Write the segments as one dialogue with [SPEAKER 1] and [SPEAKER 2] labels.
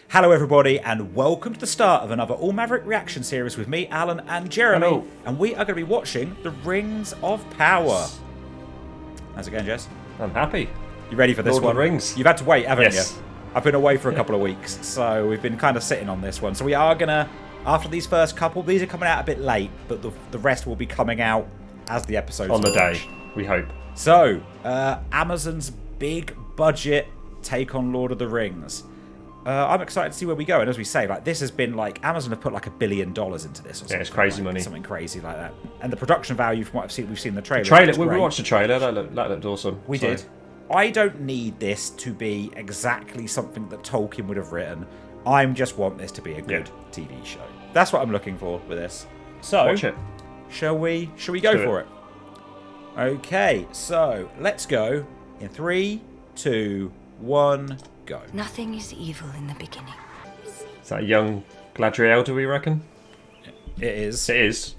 [SPEAKER 1] Hello everybody and welcome to the start of another All Maverick reaction series with me, Alan and Jeremy.
[SPEAKER 2] Hello.
[SPEAKER 1] And we are going to be watching The Rings of Power. How's it going, Jess?
[SPEAKER 2] I'm happy.
[SPEAKER 1] You ready for this
[SPEAKER 2] Lord
[SPEAKER 1] one?
[SPEAKER 2] of the Rings.
[SPEAKER 1] You've had to wait, haven't
[SPEAKER 2] Yes.
[SPEAKER 1] you? I've been away for a couple of weeks, so we've been kind of sitting on this one. So we are going to, after these first couple, these are coming out a bit late, but the rest will be coming out as the episodes
[SPEAKER 2] On the
[SPEAKER 1] launch.
[SPEAKER 2] day, we hope.
[SPEAKER 1] So, Amazon's big budget take on Lord of the Rings. I'm excited to see where we go, and as we say, like this has been like Amazon have put like $1 billion into this, or something.
[SPEAKER 2] Yeah, it's crazy
[SPEAKER 1] like,
[SPEAKER 2] money,
[SPEAKER 1] something crazy like that. And the production value, from what I've seen, we've seen the trailer.
[SPEAKER 2] We watched the trailer. That looked awesome.
[SPEAKER 1] We did. I don't need this to be exactly something that Tolkien would have written. I just want this to be a good TV show. That's what I'm looking for with this. So,
[SPEAKER 2] watch it.
[SPEAKER 1] Shall we go for it? Okay, so let's go in 3, 2, 1, go.
[SPEAKER 3] Nothing is evil in the beginning.
[SPEAKER 2] Is that a young Galadriel, do we reckon?
[SPEAKER 1] It is.
[SPEAKER 2] It is.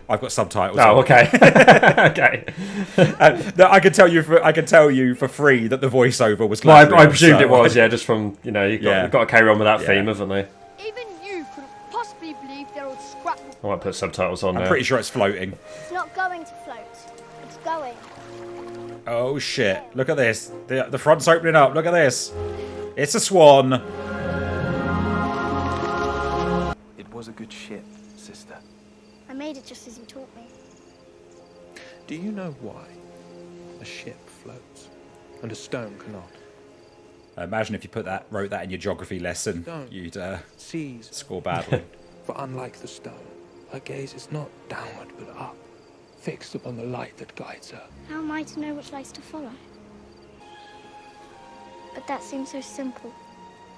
[SPEAKER 1] I've got subtitles.
[SPEAKER 2] Oh,
[SPEAKER 1] on.
[SPEAKER 2] okay. Okay.
[SPEAKER 1] No, I can tell you for free that the voiceover was.
[SPEAKER 2] Well, I presumed it was. Yeah, just from you've got to carry on with that theme, haven't they?
[SPEAKER 4] Even you couldn't possibly believe they're all scrap.
[SPEAKER 2] I might put subtitles on
[SPEAKER 1] I'm
[SPEAKER 2] there.
[SPEAKER 1] pretty sure it's floating.
[SPEAKER 4] It's not going to float. It's going.
[SPEAKER 1] Oh shit! Look at this. The front's opening up. Look at this. It's a swan.
[SPEAKER 5] It was a good ship, sister.
[SPEAKER 4] I made it just as you taught me.
[SPEAKER 5] Do you know why a ship floats and a stone cannot?
[SPEAKER 1] Imagine if you wrote that in your geography lesson, you'd
[SPEAKER 5] Seas.
[SPEAKER 1] score badly.
[SPEAKER 5] For unlike the stone, her gaze is not downward but up, fixed upon the light that guides her.
[SPEAKER 4] How am I to know which lights to follow? But that seems so simple.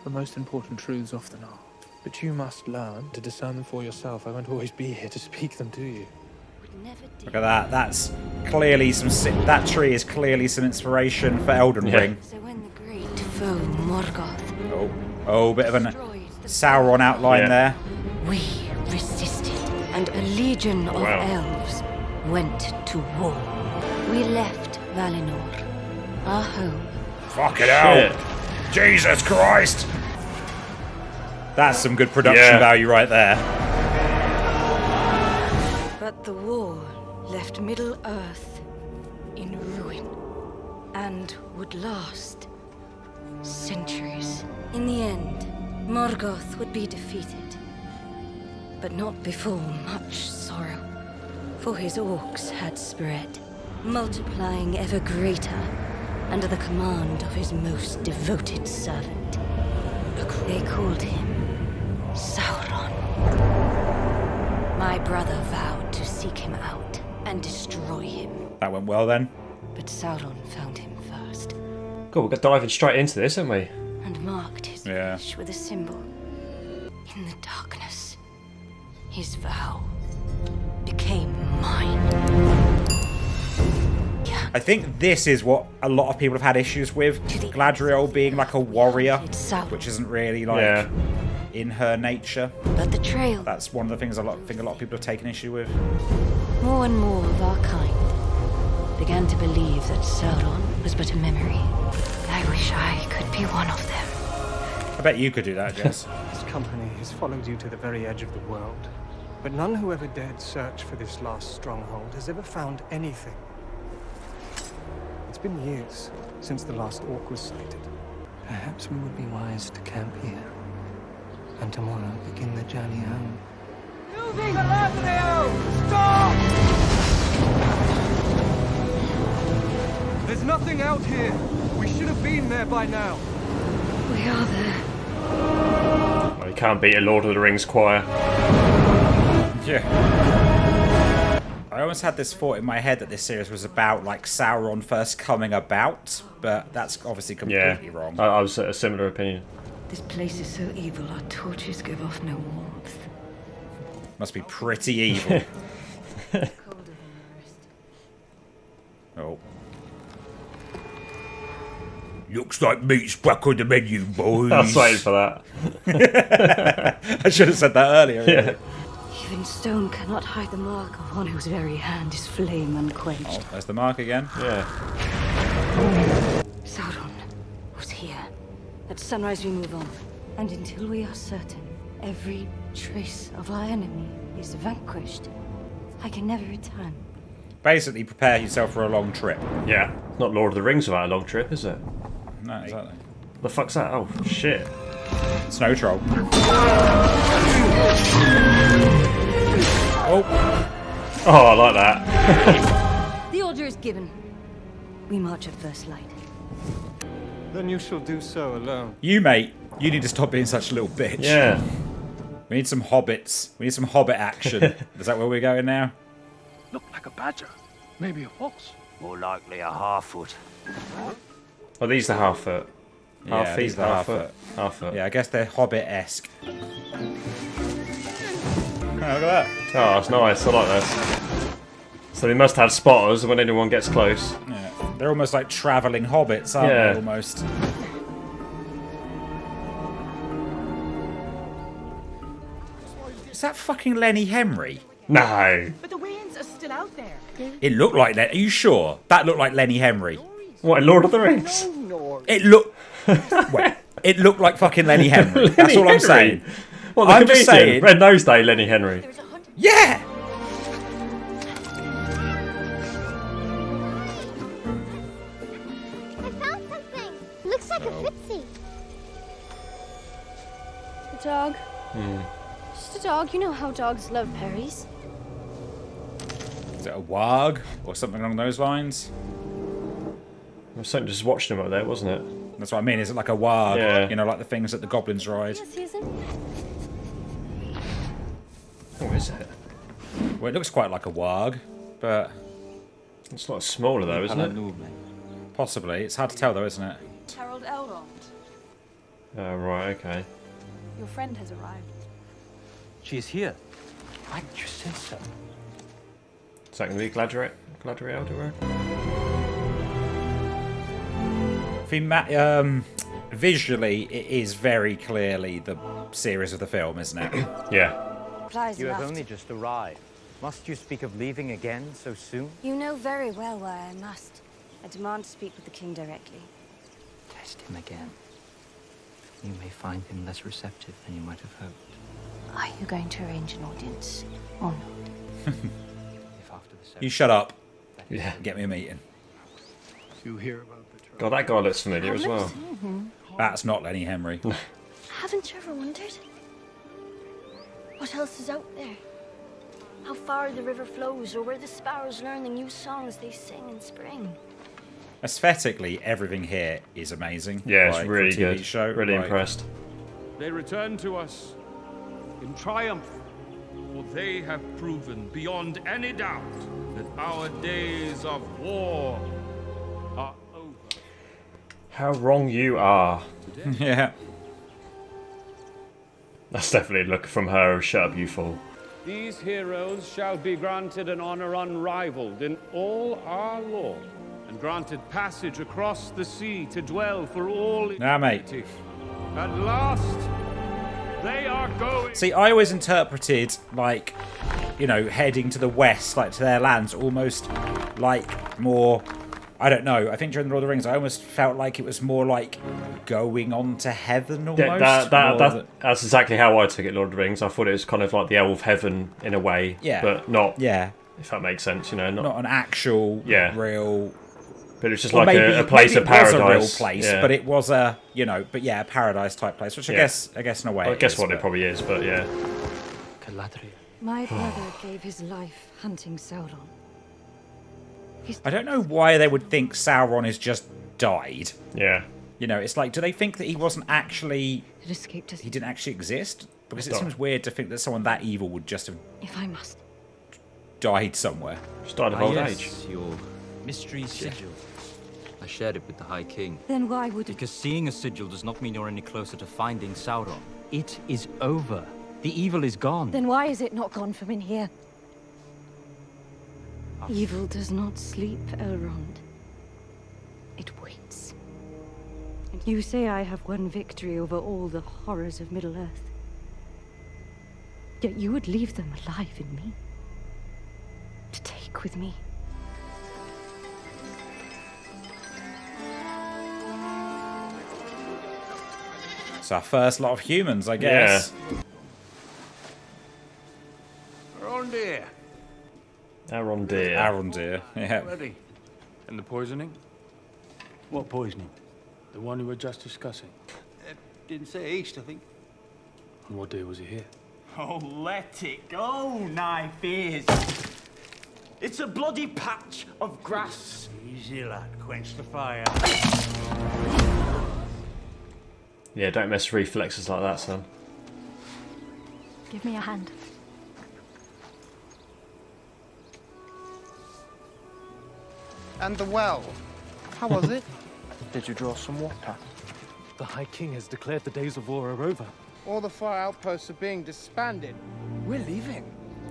[SPEAKER 5] The most important truths often are. But you must learn to discern them for yourself. I won't always be here to speak them to you.
[SPEAKER 1] Look at that. That's clearly that tree is clearly some inspiration for Elden Ring.
[SPEAKER 3] So when the great foe Morgoth
[SPEAKER 1] Oh, bit of a Sauron outline there.
[SPEAKER 3] we resisted, and a legion of elves went to war. We left Valinor, our home.
[SPEAKER 1] Fucking hell! Jesus Christ! That's some good production value right there.
[SPEAKER 3] But the war left Middle-earth in ruin, and would last centuries. In the end, Morgoth would be defeated, but not before much sorrow, for his orcs had spread, multiplying ever greater under the command of his most devoted servant. They called him Sauron. My brother vowed to seek him out and destroy him.
[SPEAKER 1] That went well then.
[SPEAKER 3] But Sauron found him first
[SPEAKER 2] God, we're diving straight into this, aren't we?
[SPEAKER 3] and marked his wish with a symbol. In the darkness, his vow became mine.
[SPEAKER 1] I think this is what a lot of people have had issues with. Galadriel being like a warrior, which isn't really like in her nature.
[SPEAKER 3] But the trail.
[SPEAKER 1] That's one of the things I think a lot of people have taken issue with.
[SPEAKER 3] More and more of our kind began to believe that Sauron was but a memory. I wish I could be one of them.
[SPEAKER 1] I bet you could do that, Jess.
[SPEAKER 6] This company has followed you to the very edge of the world, but none who ever dared search for this last stronghold has ever found anything. It's been years since the last orc was sighted. Perhaps we would be wise to camp here, and tomorrow begin the journey home. Stop! There's nothing out here. We should have been there by now.
[SPEAKER 3] We are there.
[SPEAKER 2] Well, you can't beat a Lord of the Rings choir.
[SPEAKER 1] Yeah. I almost had this thought in my head that this series was about like Sauron first coming about, but that's obviously completely wrong.
[SPEAKER 2] I was a similar opinion.
[SPEAKER 3] This place is so evil, our torches give off no warmth.
[SPEAKER 1] Must be pretty evil. Oh. Looks like meat's back on the menu, boys.
[SPEAKER 2] I was waiting for that.
[SPEAKER 1] I should have said that earlier.
[SPEAKER 2] Yeah.
[SPEAKER 3] Even stone cannot hide the mark of one whose very hand is flame unquenched.
[SPEAKER 1] Oh, there's the mark again.
[SPEAKER 2] Yeah.
[SPEAKER 3] Sauron was here. At sunrise we move on. And until we are certain every trace of our enemy is vanquished, I can never return.
[SPEAKER 1] Basically, prepare yourself for a long trip.
[SPEAKER 2] Yeah. Not Lord of the Rings without a long trip, is it?
[SPEAKER 1] No, exactly.
[SPEAKER 2] The fuck's that? Oh, shit.
[SPEAKER 1] Snow troll. Oh.
[SPEAKER 2] Oh, I like that.
[SPEAKER 3] The order is given. We march at first light.
[SPEAKER 6] Then you shall do so alone.
[SPEAKER 1] You, mate, you need to stop being such a little bitch.
[SPEAKER 2] Yeah.
[SPEAKER 1] We need some hobbits. We need some hobbit action. Is that where we're going now?
[SPEAKER 5] Look like a badger. Maybe a fox.
[SPEAKER 7] More likely a Harfoot.
[SPEAKER 2] Oh, these are Harfoot.
[SPEAKER 1] Yeah, these are
[SPEAKER 2] Harfoot. Harfoot.
[SPEAKER 1] Yeah, I guess they're hobbit-esque. Oh, look at that.
[SPEAKER 2] Oh, that's nice. I like this. So they must have spotters when anyone gets close.
[SPEAKER 1] Yeah. They're almost like travelling hobbits, aren't
[SPEAKER 2] Yeah.
[SPEAKER 1] they, almost? Is that fucking Lenny Henry?
[SPEAKER 2] No.
[SPEAKER 8] But the winds are still out there.
[SPEAKER 1] It looked like Are you sure? That looked like Lenny Henry.
[SPEAKER 2] What, in Lord of the Rings?
[SPEAKER 1] It looked... Wait. It looked like fucking Lenny Henry. That's all I'm saying.
[SPEAKER 2] What, the
[SPEAKER 1] I'm just
[SPEAKER 2] comedian?
[SPEAKER 1] saying...
[SPEAKER 2] Red Nose Day, Lenny Henry.
[SPEAKER 1] Yeah!
[SPEAKER 4] I found something. Looks like a footsie. A dog. Just a dog. You know how dogs love berries.
[SPEAKER 1] Is it a warg? Or something along those lines?
[SPEAKER 2] I was certainly just watching him up there, wasn't it?
[SPEAKER 1] That's what I mean. Is it like a warg?
[SPEAKER 2] Yeah.
[SPEAKER 1] You know, like the things that the goblins ride?
[SPEAKER 4] Susan.
[SPEAKER 2] Oh, is it?
[SPEAKER 1] Well, it looks quite like a warg, but
[SPEAKER 2] It's a lot smaller though, isn't it?
[SPEAKER 1] possibly. It's hard to tell though, isn't it?
[SPEAKER 8] Harold Elrond,
[SPEAKER 2] Oh, right, okay.
[SPEAKER 8] your friend has arrived.
[SPEAKER 7] She is here. Why didn't you say so?
[SPEAKER 2] Is that going to be Galadriel, do you reckon?
[SPEAKER 1] Visually, it is very clearly the series of the film, isn't it?
[SPEAKER 2] Yeah.
[SPEAKER 3] Replies
[SPEAKER 7] You have
[SPEAKER 3] enough
[SPEAKER 7] only just arrived. Must you speak of leaving again so soon?
[SPEAKER 3] You know very well why I must. I demand to speak with the king directly.
[SPEAKER 7] Test him again. You may find him less receptive than you might have hoped.
[SPEAKER 3] Are you going to arrange an audience or not?
[SPEAKER 7] If after the
[SPEAKER 1] You shut up.
[SPEAKER 2] Yeah.
[SPEAKER 1] Get me a meeting.
[SPEAKER 5] You hear about the
[SPEAKER 2] God, that guy looks familiar as well.
[SPEAKER 1] That's not Lenny Henry.
[SPEAKER 4] Haven't you ever wondered? What else is out there? How far the river flows, or where the sparrows learn the new songs they sing in spring.
[SPEAKER 1] Aesthetically, everything here is amazing.
[SPEAKER 2] Yeah, it's
[SPEAKER 1] like, for
[SPEAKER 2] really
[SPEAKER 1] a TV
[SPEAKER 2] good.
[SPEAKER 1] Show.
[SPEAKER 2] Really
[SPEAKER 1] like,
[SPEAKER 2] impressed.
[SPEAKER 9] They return to us in triumph, for they have proven beyond any doubt that our days of war are over.
[SPEAKER 2] How wrong you are.
[SPEAKER 1] Yeah.
[SPEAKER 2] That's definitely a look from her. Shut up, you fool.
[SPEAKER 9] These heroes shall be granted an honor unrivaled in all our lore, and granted passage across the sea to dwell for all
[SPEAKER 1] Nah, mate.
[SPEAKER 9] eternity. At last, they are going.
[SPEAKER 1] See, I always interpreted, like, you know, heading to the west, like to their lands, almost like more... I don't know. I think during the Lord of the Rings, I almost felt like it was more like going on to heaven almost.
[SPEAKER 2] That's exactly how I took it, Lord of the Rings. I thought it was kind of like the elf heaven in a way.
[SPEAKER 1] Yeah.
[SPEAKER 2] But not,
[SPEAKER 1] Yeah.
[SPEAKER 2] if that makes sense, you know.
[SPEAKER 1] Not an actual,
[SPEAKER 2] Yeah.
[SPEAKER 1] real...
[SPEAKER 2] But it's just
[SPEAKER 1] Or
[SPEAKER 2] like a place of
[SPEAKER 1] maybe it was
[SPEAKER 2] paradise.
[SPEAKER 1] a real place,
[SPEAKER 2] yeah.
[SPEAKER 1] but it was a, you know, but yeah, a paradise type place, which I guess in a way
[SPEAKER 2] I guess
[SPEAKER 1] is,
[SPEAKER 2] what
[SPEAKER 1] but...
[SPEAKER 2] it probably is, but yeah.
[SPEAKER 7] Galadriel.
[SPEAKER 3] My brother gave his life hunting Sauron.
[SPEAKER 1] I don't know why they would think Sauron has just died.
[SPEAKER 2] Yeah.
[SPEAKER 1] You know, it's like, do they think that he wasn't actually...
[SPEAKER 3] It escaped us.
[SPEAKER 1] He didn't actually exist? Because it
[SPEAKER 2] Stop.
[SPEAKER 1] seems weird to think that someone that evil would just have
[SPEAKER 3] If I must.
[SPEAKER 1] died somewhere.
[SPEAKER 2] Just died of old age.
[SPEAKER 10] Your mystery sigil. I shared it with the High King.
[SPEAKER 3] Then why would
[SPEAKER 10] Because seeing a sigil does not mean you're any closer to finding Sauron. It is over. The evil is gone.
[SPEAKER 3] Then why is it not gone from in here? Evil does not sleep, Elrond. It waits. And you say I have won victory over all the horrors of Middle-earth. Yet you would leave them alive in me. To take with me.
[SPEAKER 1] our first lot of humans, I guess.
[SPEAKER 9] Arondir.
[SPEAKER 2] Arondir.
[SPEAKER 1] Arondir, yeah.
[SPEAKER 9] Ready.
[SPEAKER 5] And the poisoning?
[SPEAKER 11] What poisoning?
[SPEAKER 5] The one we were just discussing.
[SPEAKER 11] Didn't say east, I think.
[SPEAKER 5] On what day was he here?
[SPEAKER 11] Oh, let it go, nigh fears. It's a bloody patch of grass. Easy, lad. Quench the fire.
[SPEAKER 2] Yeah, don't mess with reflexes like that, son.
[SPEAKER 4] Give me a hand.
[SPEAKER 12] And the well. How was it?
[SPEAKER 5] Did you draw some water? The High King has declared the days of war are over.
[SPEAKER 12] All the 4 outposts are being disbanded.
[SPEAKER 5] We're leaving.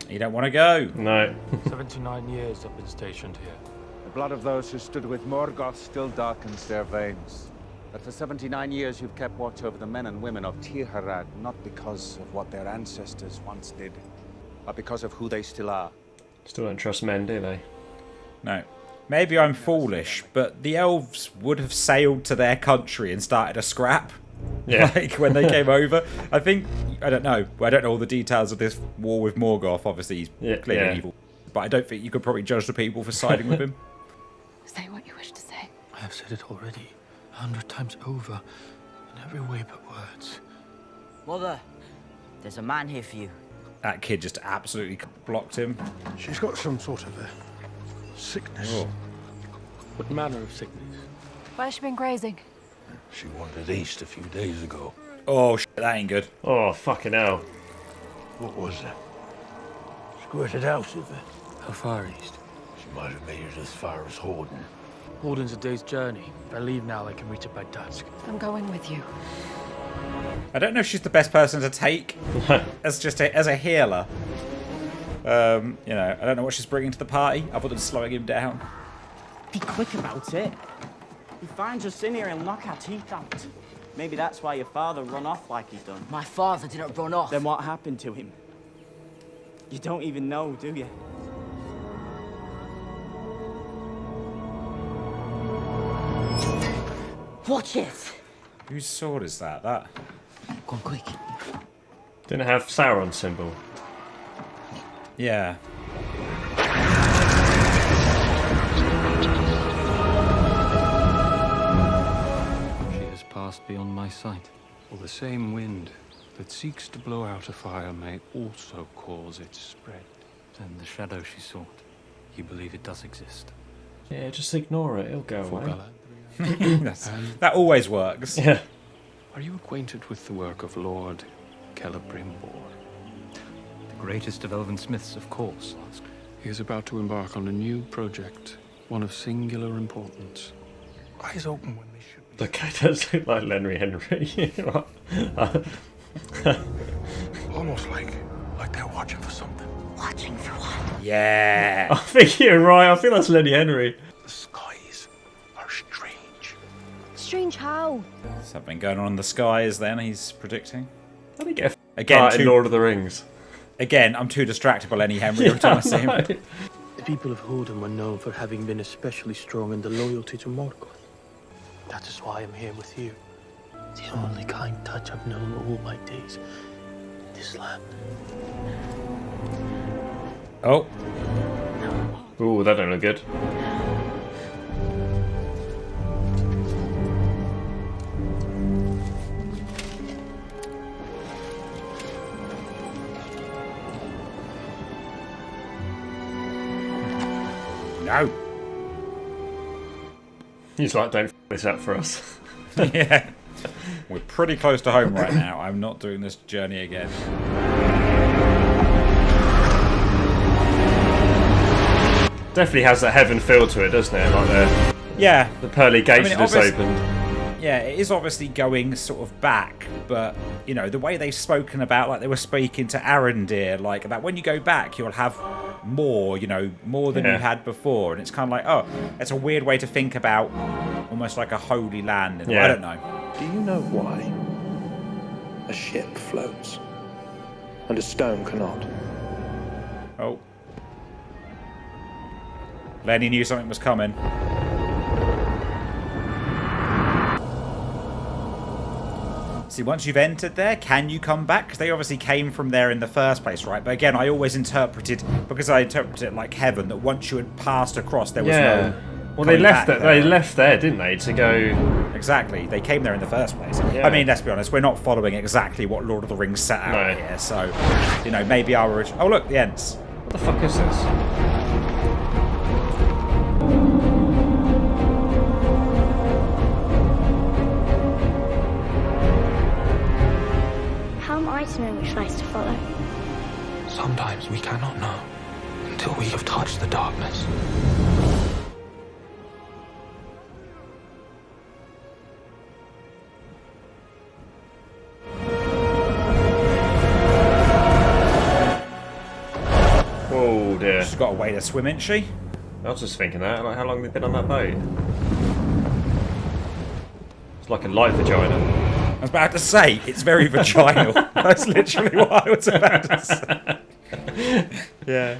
[SPEAKER 1] You don't want to go.
[SPEAKER 2] No.
[SPEAKER 5] 79 years I've been stationed here.
[SPEAKER 13] The blood of those who stood with Morgoth still darkens their veins. But for 79 years you've kept watch over the men and women of Tirharad, not because of what their ancestors once did, but because of who they still are.
[SPEAKER 2] Still don't trust men, do they?
[SPEAKER 1] No. Maybe I'm foolish, but the elves would have sailed to their country and started a scrap.
[SPEAKER 2] Yeah.
[SPEAKER 1] Like when they came over. I think, I don't know all the details of this war with Morgoth. Obviously he's clearly evil. But I don't think you could probably judge the people for siding with him.
[SPEAKER 4] Say what you wish to say.
[SPEAKER 5] I have said it already, 100 times over, in every way but words.
[SPEAKER 11] Mother, there's a man here for you.
[SPEAKER 1] That kid just absolutely blocked him.
[SPEAKER 5] She's got some sort of a sickness.
[SPEAKER 1] Oh.
[SPEAKER 5] What manner of sickness?
[SPEAKER 4] Where's she been grazing?
[SPEAKER 5] She wandered east a few days ago.
[SPEAKER 1] Oh, shit, that ain't good.
[SPEAKER 2] Oh, fucking hell.
[SPEAKER 5] What was that? Squirted out of it. How far east? She might have made it as far as Hordern. Hordern's a day's journey. If I leave now, I can reach it by dusk.
[SPEAKER 4] I'm going with you.
[SPEAKER 1] I don't know if she's the best person to take as a healer. You know, I don't know what she's bringing to the party other than slowing him down.
[SPEAKER 11] Be quick about it. He finds us in here and knock our teeth out. Maybe that's why your father run off like he done.
[SPEAKER 14] My father didn't run off.
[SPEAKER 11] Then what happened to him? You don't even know, do you?
[SPEAKER 14] Watch it!
[SPEAKER 1] Whose sword is that? That?
[SPEAKER 14] Go on, quick.
[SPEAKER 2] Didn't it have Sauron's symbol?
[SPEAKER 1] Yeah.
[SPEAKER 5] She has passed beyond my sight. Well, the same wind that seeks to blow out a fire may also cause its spread. Then the shadow she sought, you believe it does exist?
[SPEAKER 2] Yeah, just ignore it. It'll go away.
[SPEAKER 1] That always works.
[SPEAKER 2] Yeah.
[SPEAKER 5] Are you acquainted with the work of Lord Celebrimbor?
[SPEAKER 10] The greatest of elven smiths, of course.
[SPEAKER 5] He is about to embark on a new project, one of singular importance. Eyes open when they should be.
[SPEAKER 2] The guy does look like Lenry Henry.
[SPEAKER 5] Almost like they're watching for something.
[SPEAKER 14] Watching for what?
[SPEAKER 1] Yeah.
[SPEAKER 2] I think you're right. I think that's Lenny Henry.
[SPEAKER 5] The skies are strange.
[SPEAKER 4] Strange how?
[SPEAKER 1] Something going on in the skies then, he's predicting.
[SPEAKER 2] How do you get
[SPEAKER 1] Again,
[SPEAKER 2] in Lord of the Rings?
[SPEAKER 1] Again, I'm too distracted by Lenny Henry every time I see him.
[SPEAKER 5] The people of Hordern were known for having been especially strong in the loyalty to Morgoth. That is why I'm here with you. The only kind touch I've known all my days in this land.
[SPEAKER 1] Oh.
[SPEAKER 2] Ooh, that don't look good.
[SPEAKER 1] No.
[SPEAKER 2] He's like, don't f this up for us.
[SPEAKER 1] Yeah. We're pretty close to home right now. I'm not doing this journey again.
[SPEAKER 2] Definitely has that heaven feel to it, doesn't it? Like the pearly gates just opened.
[SPEAKER 1] Yeah, it is obviously going sort of back, but you know the way they've spoken about, like they were speaking to Arondir, like that when you go back, you'll have more, you know, more than you had before, and it's kind of like, oh, it's a weird way to think about, almost like a holy land. I don't know.
[SPEAKER 5] Do you know why a ship floats and a stone cannot?
[SPEAKER 1] Oh. Lenny knew something was coming. See, once you've entered there, can you come back? Because they obviously came from there in the first place, right? But again, I always interpreted, because I interpreted it like heaven, that once you had passed across, there was no...
[SPEAKER 2] Well, they left that. They left there, didn't they, to go...
[SPEAKER 1] Exactly. They came there in the first place.
[SPEAKER 2] Yeah.
[SPEAKER 1] I mean, let's be honest, we're not following exactly what Lord of the Rings set out here, so, you know, maybe our original... Oh, look, the Ents.
[SPEAKER 2] What the fuck is this?
[SPEAKER 4] How am I to know which lights to follow?
[SPEAKER 5] Sometimes we cannot know until we have touched the darkness.
[SPEAKER 2] Oh dear.
[SPEAKER 1] She's got a way to swim, isn't she?
[SPEAKER 2] I was just thinking that. Like, how long have they been on that boat? It's like a light vagina.
[SPEAKER 1] I was about to say, it's very vaginal. That's literally what I was about to say. Yeah.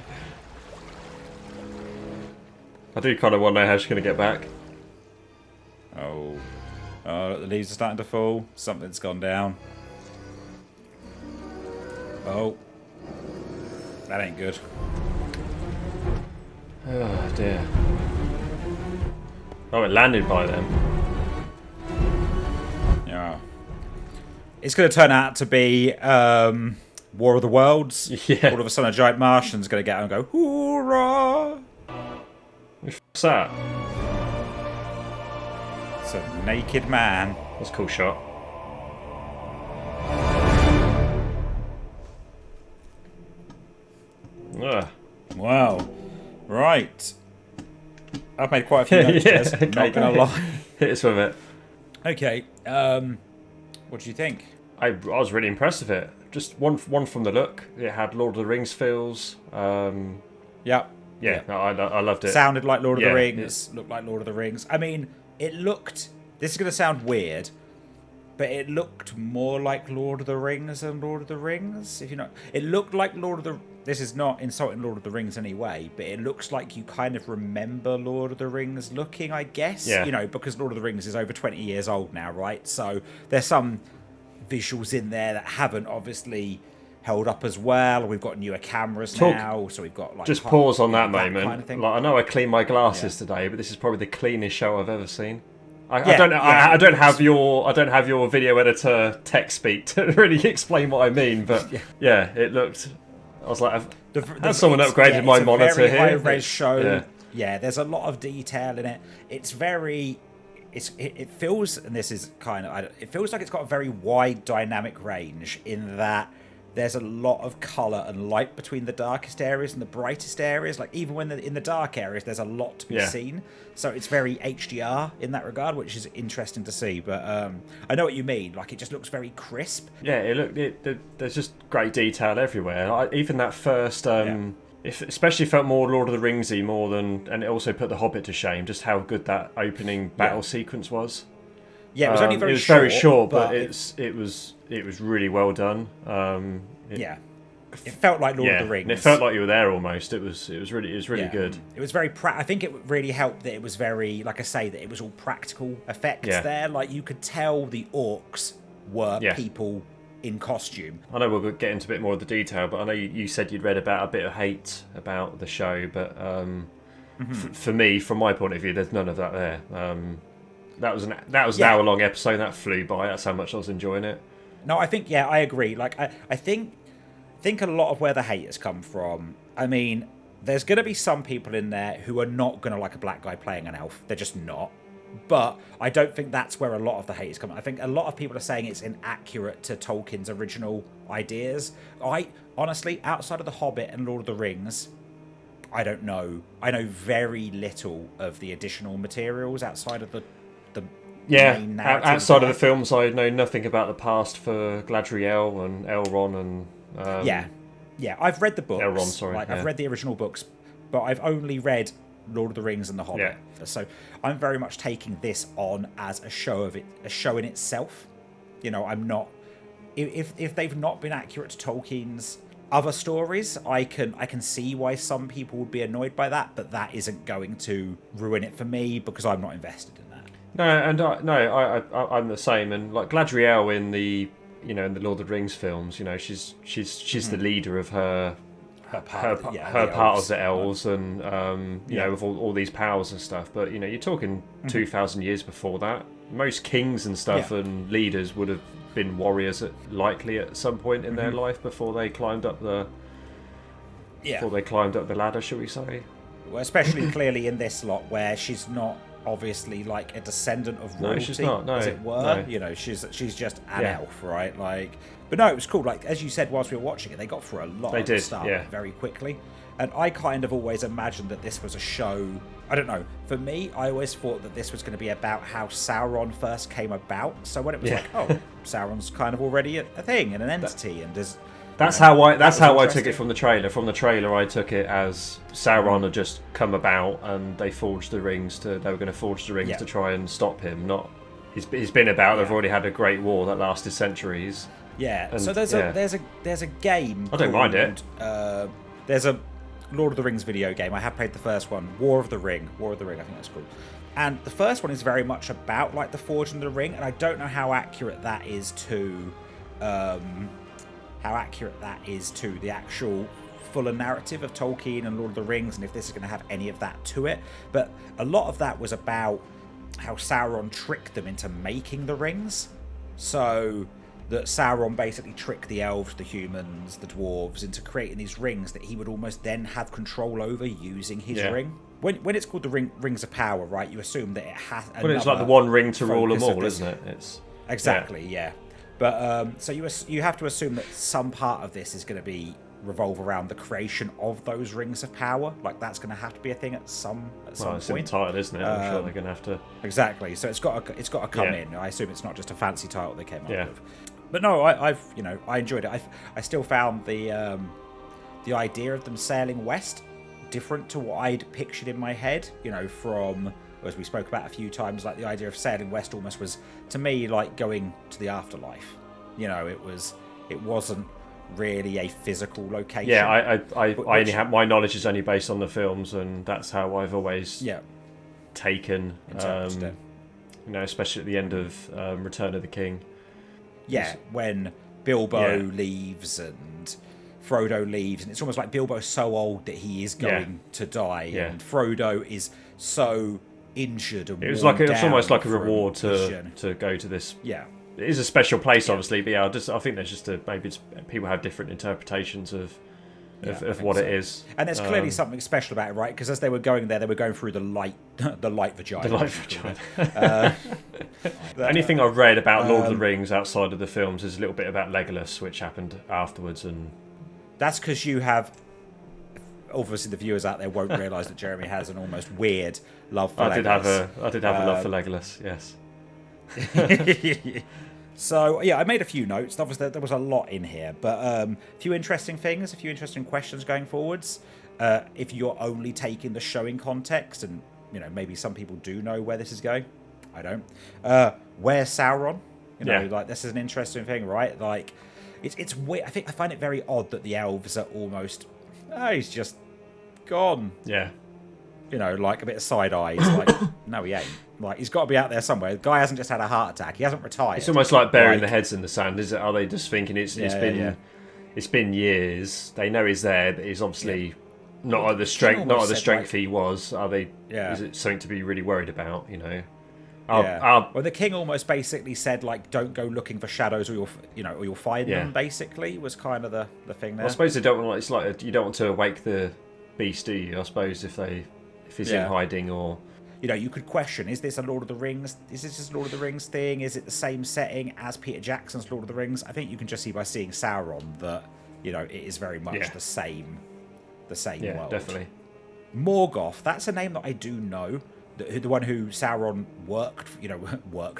[SPEAKER 2] I do kind of want to know how she's going to get back.
[SPEAKER 1] Oh. Oh, the leaves are starting to fall. Something's gone down. Oh. That ain't good.
[SPEAKER 2] Oh dear. Oh, it landed by them.
[SPEAKER 1] Yeah. It's going to turn out to be War of the Worlds.
[SPEAKER 2] Yeah.
[SPEAKER 1] All of a sudden, a giant Martian's going to get out and go, hoorah!
[SPEAKER 2] What's that?
[SPEAKER 1] It's a naked man.
[SPEAKER 2] That's a cool shot. Ugh.
[SPEAKER 1] Wow. Right. I've made quite a few notes, Jez.
[SPEAKER 2] Okay,
[SPEAKER 1] Not going to lie.
[SPEAKER 2] Hit us with it.
[SPEAKER 1] Okay. What do you think?
[SPEAKER 2] I was really impressed with it. Just one from the look. It had Lord of the Rings feels.
[SPEAKER 1] Yeah.
[SPEAKER 2] Yeah, no, I loved it.
[SPEAKER 1] Sounded like Lord of the Rings. Looked like Lord of the Rings. I mean, it looked... This is going to sound weird, but it looked more like Lord of the Rings than Lord of the Rings. If you know, it looked like Lord of the... This is not insulting Lord of the Rings anyway, but it looks like you kind of remember Lord of the Rings looking, I guess.
[SPEAKER 2] Yeah.
[SPEAKER 1] You know, because Lord of the Rings is over 20 years old now, right? So there's some visuals in there that haven't obviously held up as well. We've got newer cameras now, so we've got like...
[SPEAKER 2] Just pause on that moment.
[SPEAKER 1] Kind of thing.
[SPEAKER 2] Like, I know I cleaned my glasses today, but this is probably the cleanest show I've ever seen. I don't have your video editor tech speak to really explain what I mean, but yeah, it looked... I was like, has someone upgraded my monitor
[SPEAKER 1] it's a very
[SPEAKER 2] here?
[SPEAKER 1] high-res show.
[SPEAKER 2] Yeah.
[SPEAKER 1] There's a lot of detail in it. It's very... It feels, and this is kind of... It feels like it's got a very wide dynamic range in that there's a lot of colour and light between the darkest areas and the brightest areas. Like, even when in the dark areas, there's a lot to be seen. So it's very HDR in that regard, which is interesting to see. But I know what you mean. Like, it just looks very crisp.
[SPEAKER 2] Yeah, there's just great detail everywhere. Even that first... especially felt more Lord of the Ringsy more than... And it also put The Hobbit to shame, just how good that opening battle sequence was.
[SPEAKER 1] Yeah, it was only very
[SPEAKER 2] short. It was very short,
[SPEAKER 1] but
[SPEAKER 2] it was really well done.
[SPEAKER 1] It felt like Lord of the Rings.
[SPEAKER 2] And it felt like you were there almost. It was really good.
[SPEAKER 1] It was very I think it really helped that it was very, like I say, that it was all practical effects there. Like, you could tell the orcs were people in costume.
[SPEAKER 2] I know we'll get into a bit more of the detail, but I know you said you'd read about a bit of hate about the show, but for me, from my point of view, there's none of that there. That was an hour-long episode. That flew by. That's how much I was enjoying it.
[SPEAKER 1] No, I think I agree. Like, I think a lot of where the hate has come from. I mean, there's going to be some people in there who are not going to like a black guy playing an elf. They're just not. But I don't think that's where a lot of the hate is coming. I think a lot of people are saying it's inaccurate to Tolkien's original ideas. I honestly, outside of The Hobbit and Lord of the Rings, I don't know. I know very little of the additional materials outside of the main narrative.
[SPEAKER 2] Outside of the films, I know nothing about the past for Gladriel and Elrond and...
[SPEAKER 1] Yeah, I've read the books.
[SPEAKER 2] Elrond, sorry.
[SPEAKER 1] I've read the original books, but I've only read Lord of the Rings and The Hobbit. Yeah. So I'm very much taking this on as a show in itself. You know, I'm not... If they've not been accurate to Tolkien's other stories, I can see why some people would be annoyed by that, but that isn't going to ruin it for me because I'm not invested in that.
[SPEAKER 2] No, and I'm the same. And like Gladriel in the in the Lord of the Rings films, she's the leader of her part of the elves, and with all these powers and stuff. But you're talking 2,000 years before that. Most kings and stuff and leaders would have been warriors likely at some point in their life before they climbed up the ladder, shall we say?
[SPEAKER 1] Well, especially clearly in this lot where she's not obviously like a descendant of royalty,
[SPEAKER 2] no, she's not, no,
[SPEAKER 1] as it were.
[SPEAKER 2] no.
[SPEAKER 1] She's just an elf, right? But no, it was cool. Like as you said whilst we were watching it, they got through a lot of stuff very quickly. And I kind of always imagined that this was a show. I don't know. For me, I always thought that this was going to be about how Sauron first came about. So when it was like, oh, Sauron's kind of already a thing and an entity, and there's.
[SPEAKER 2] That's how I took it from the trailer. From the trailer, I took it as Sauron had just come about, and they forged the rings. They were going to forge the rings to try and stop him. Not he's been about. They've already had a great war that lasted centuries. Yeah.
[SPEAKER 1] And, so there's a game.
[SPEAKER 2] I don't mind it.
[SPEAKER 1] There's a Lord of the Rings video game. I have played the first one, War of the Ring. I think that's called. And the first one is very much about like the forging of the ring, and I don't know how accurate that is to. How accurate that is to the actual fuller narrative of Tolkien and Lord of the Rings, and if this is going to have any of that to it. But a lot of that was about how Sauron tricked them into making the rings. So that Sauron basically tricked the elves, the humans, the dwarves into creating these rings that he would almost then have control over using his ring. When it's called the Rings of Power, right, you assume that it has
[SPEAKER 2] Well, it's like the one ring to rule them all, isn't it? It's
[SPEAKER 1] exactly, yeah. But so you have to assume that some part of this is going to revolve around the creation of those rings of power. Like that's going to have to be a thing at some point.
[SPEAKER 2] It's in the title, isn't it? I'm sure they're going to have to.
[SPEAKER 1] Exactly. So it's got to come in. I assume it's not just a fancy title they came up with. But no, I enjoyed it. I still found the idea of them sailing west different to what I'd pictured in my head. From. As we spoke about a few times, like the idea of sailing west almost was to me like going to the afterlife. It wasn't really a physical location.
[SPEAKER 2] Yeah, I only have my knowledge is only based on the films, and that's how I've always taken. Especially at the end of Return of the King.
[SPEAKER 1] Yeah, when Bilbo leaves and Frodo leaves, and it's almost like Bilbo's so old that he is going to die, and Frodo is so injured and
[SPEAKER 2] it's almost like a reward to go to this.
[SPEAKER 1] Yeah,
[SPEAKER 2] it is a special place, obviously, but I think there's just people have different interpretations of what it is,
[SPEAKER 1] and there's clearly something special about it, right? Because as they were going there, they were going through the light vagina.
[SPEAKER 2] The light vagina. Anything I've read about Lord of the Rings outside of the films is a little bit about Legolas, which happened afterwards, and
[SPEAKER 1] that's because you have. Obviously, the viewers out there won't realise that Jeremy has an almost weird love for Legolas.
[SPEAKER 2] I did have a love for Legolas, yes.
[SPEAKER 1] So, yeah, I made a few notes. Obviously, there was a lot in here, but a few interesting things, a few interesting questions going forwards. If you're only taking the show in context, and, maybe some people do know where this is going. I don't. Where's Sauron? This is an interesting thing, right? Like, it's weird. I find it very odd that the elves are almost... he's just gone.
[SPEAKER 2] Yeah.
[SPEAKER 1] Like a bit of side eyes. Like, no, he ain't. Like, he's got to be out there somewhere. The guy hasn't just had a heart attack. He hasn't retired.
[SPEAKER 2] It's almost like burying the heads in the sand, is it? Are they just thinking it's been years? They know he's there, but he's obviously not at the strength he was. Are they? Yeah. Is it something to be really worried about?
[SPEAKER 1] Well, the king almost basically said, like, don't go looking for shadows, or you'll find them. Basically, was kind of the thing there.
[SPEAKER 2] I suppose they don't want. It's like you don't want to awake the beast, do you? I suppose if he's in hiding, or
[SPEAKER 1] you could question: is this a Lord of the Rings? Is this just Lord of the Rings thing? Is it the same setting as Peter Jackson's Lord of the Rings? I think you can just see by seeing Sauron that it is very much the same world.
[SPEAKER 2] Definitely.
[SPEAKER 1] Morgoth. That's a name that I do know. The one who Sauron worked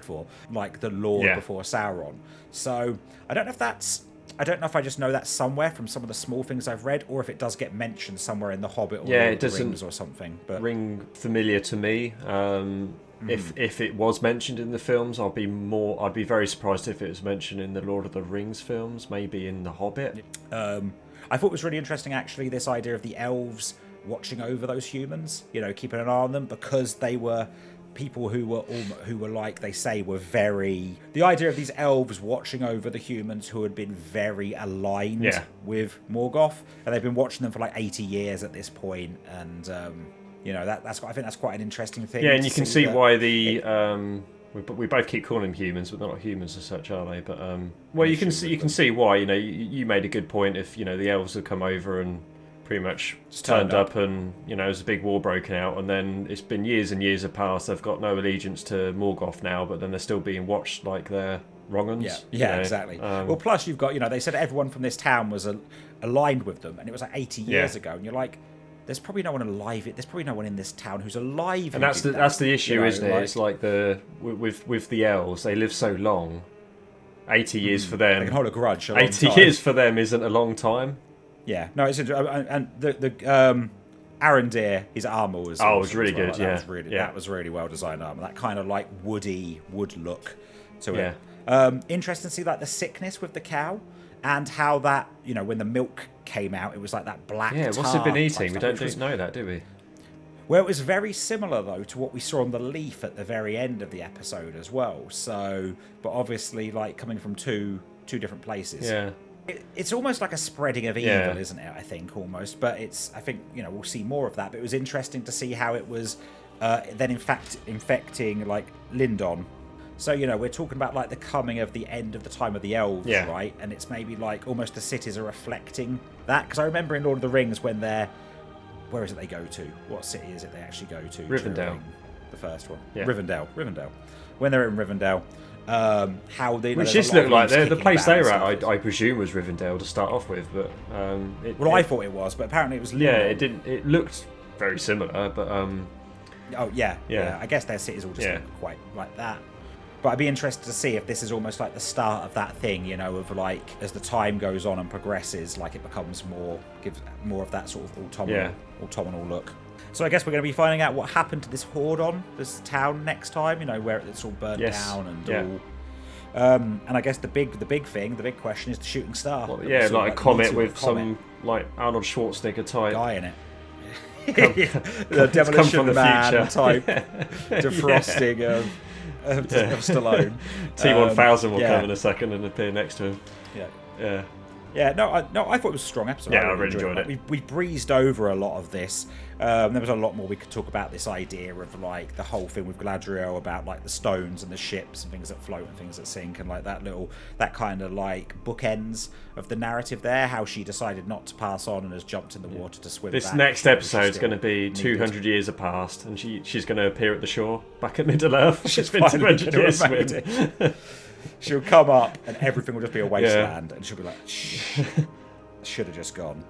[SPEAKER 1] for, like the Lord before Sauron. So I don't know if I just know that somewhere from some of the small things I've read, or if it does get mentioned somewhere in The Hobbit or Lord of the Rings or something. But
[SPEAKER 2] ring familiar to me. If it was mentioned in the films, I'd be very surprised if it was mentioned in the Lord of the Rings films, maybe in The Hobbit.
[SPEAKER 1] I thought it was really interesting, actually, this idea of the elves watching over those humans, keeping an eye on them, because they were people who were like they say were very, the idea of these elves watching over the humans who had been very aligned with Morgoth, and they've been watching them for like 80 years at this point, and you know, I think that's quite an interesting thing.
[SPEAKER 2] Yeah, and you can see why we both keep calling them humans, but they're not humans as such, are they? But well, you can see why. You know, you made a good point. If you know the elves have come over and pretty much turned up, and you know, there's a big war broken out, and then it's been years and years have passed. They've got no allegiance to Morgoth now, but then they're still being watched like they're wrong uns.
[SPEAKER 1] Yeah, exactly. Well, plus you've got, you know, they said everyone from this town was aligned with them, and it was like 80 years ago, and you're like, there's probably no one alive. There's probably no one in this town who's alive.
[SPEAKER 2] And that's the issue, you know, isn't it? Like, it's like with the elves, they live so long. 80 years for them.
[SPEAKER 1] They can hold a grudge.
[SPEAKER 2] 80 years for them isn't a long time.
[SPEAKER 1] Yeah, no, it's and the Arondir, his armor was
[SPEAKER 2] really good.
[SPEAKER 1] That was really well designed armor. That kind of like wood look to it. Interesting to see like the sickness with the cow, and how that, you know, when the milk came out, it was like that black.
[SPEAKER 2] Yeah, what's it been eating? We don't know that, do we?
[SPEAKER 1] Well, it was very similar though to what we saw on the leaf at the very end of the episode as well. So, but obviously, like coming from two different places.
[SPEAKER 2] Yeah.
[SPEAKER 1] It's almost like a spreading of evil, isn't it? I think almost, but I think, you know, we'll see more of that. But it was interesting to see how it was then in fact infecting like Lindon. So, you know, we're talking about like the coming of the end of the time of the elves, right? And it's maybe like almost the cities are reflecting that, because I remember in Lord of the Rings when where is it they go to? What city is it they actually go to?
[SPEAKER 2] Rivendell.
[SPEAKER 1] The first one.
[SPEAKER 2] Yeah.
[SPEAKER 1] Rivendell. When they're in Rivendell. How they,
[SPEAKER 2] which just looked like the place they were at, I presume was Rivendell to start off with, but
[SPEAKER 1] I thought it was, but apparently it was Lindon.
[SPEAKER 2] Yeah, it didn't. It looked very similar, but
[SPEAKER 1] I guess their cities all just look quite like that. But I'd be interested to see if this is almost like the start of that thing, you know, of like as the time goes on and progresses, like it becomes gives more of that sort of autumnal look. So I guess we're going to be finding out what happened to this Hordern, this town, next time. You know, where it's all burnt down and all. And I guess the big question is the shooting star.
[SPEAKER 2] Well, like a comet with some like Arnold Schwarzenegger type
[SPEAKER 1] guy in it. The demolition man type defrosting of Stallone.
[SPEAKER 2] T-1000 will come in a second and appear next to him. No, I thought it was a strong episode. Yeah, I really enjoyed it.
[SPEAKER 1] We breezed over a lot of this. There was a lot more we could talk about, this idea of like the whole thing with Galadriel about like the stones and the ships and things that float and things that sink, and like that kind of like bookends of the narrative there, how she decided not to pass on and has jumped in the water to swim
[SPEAKER 2] this
[SPEAKER 1] back.
[SPEAKER 2] Next episode is going to be 200 years have passed, and she's going to appear at the shore back at Middle-earth. She's been 200 years swimming.
[SPEAKER 1] She'll come up and everything will just be a wasteland, and she'll be like, shh, should have just gone.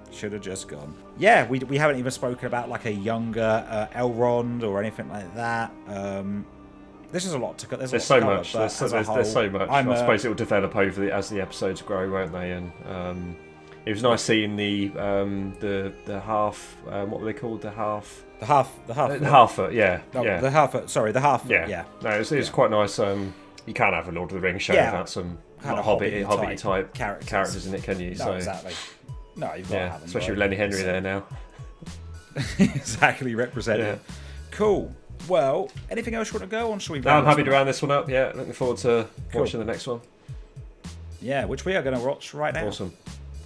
[SPEAKER 1] Yeah, we haven't even spoken about like a younger Elrond or anything like that. This is a lot to cut. There's so much.
[SPEAKER 2] There's so much. I suppose it will develop as the episodes grow, won't they? And it was nice seeing the half. What were they called? The Harfoot. Yeah.
[SPEAKER 1] The Harfoot. Sorry, the Harfoot. Yeah.
[SPEAKER 2] No, it's quite nice. You can't have a Lord of the Rings show without some kind of Hobbit type characters in it, can you?
[SPEAKER 1] No, exactly. No, you've got to have them.
[SPEAKER 2] Especially with Lenny Henry there now.
[SPEAKER 1] Exactly, represented. Yeah. Cool. Well, anything else you want to go on? Shall we?
[SPEAKER 2] No, I'm happy to round this one up. Yeah, looking forward to watching the next one.
[SPEAKER 1] Yeah, which we are going to watch right now.
[SPEAKER 2] Awesome.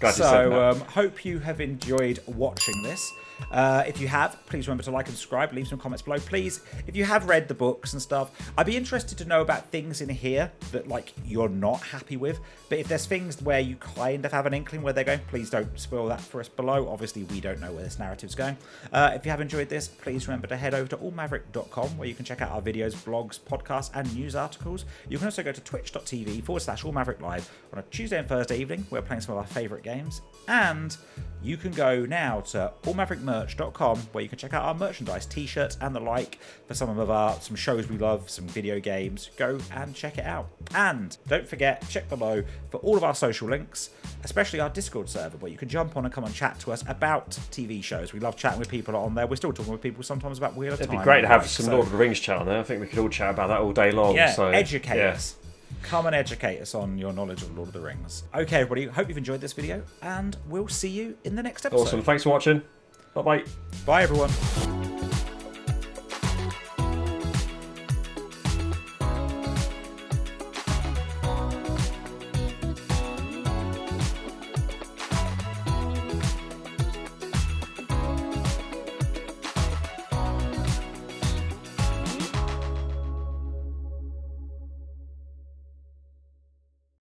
[SPEAKER 1] Hope you have enjoyed watching this. If you have, please remember to like and subscribe, leave some comments below. Please, if you have read the books and stuff, I'd be interested to know about things in here that like you're not happy with. But if there's things where you kind of have an inkling where they're going, please don't spoil that for us below. Obviously, we don't know where this narrative's going. If you have enjoyed this, please remember to head over to allmaverick.com, where you can check out our videos, blogs, podcasts, and news articles. You can also go to twitch.tv/allmavericklive on a Tuesday and Thursday evening. We're playing some of our favourite games. And you can go now to allmaverickmerch.com, where you can check out our merchandise, t-shirts and the like, for some shows we love, some video games. Go and check it out. And don't forget, check below for all of our social links, especially our Discord server, where you can jump on and come and chat to us about TV shows. We love chatting with people on there. We're still talking with people sometimes about Wheel of Time.
[SPEAKER 2] It'd be great to have some Lord of the Rings chat on there. I think we could all chat about that all day long.
[SPEAKER 1] Yeah, educate us. Come and educate us on your knowledge of Lord of the Rings. Okay, everybody, hope you've enjoyed this video, and we'll see you in the next episode.
[SPEAKER 2] Awesome, thanks for watching. Bye-bye.
[SPEAKER 1] Bye, everyone.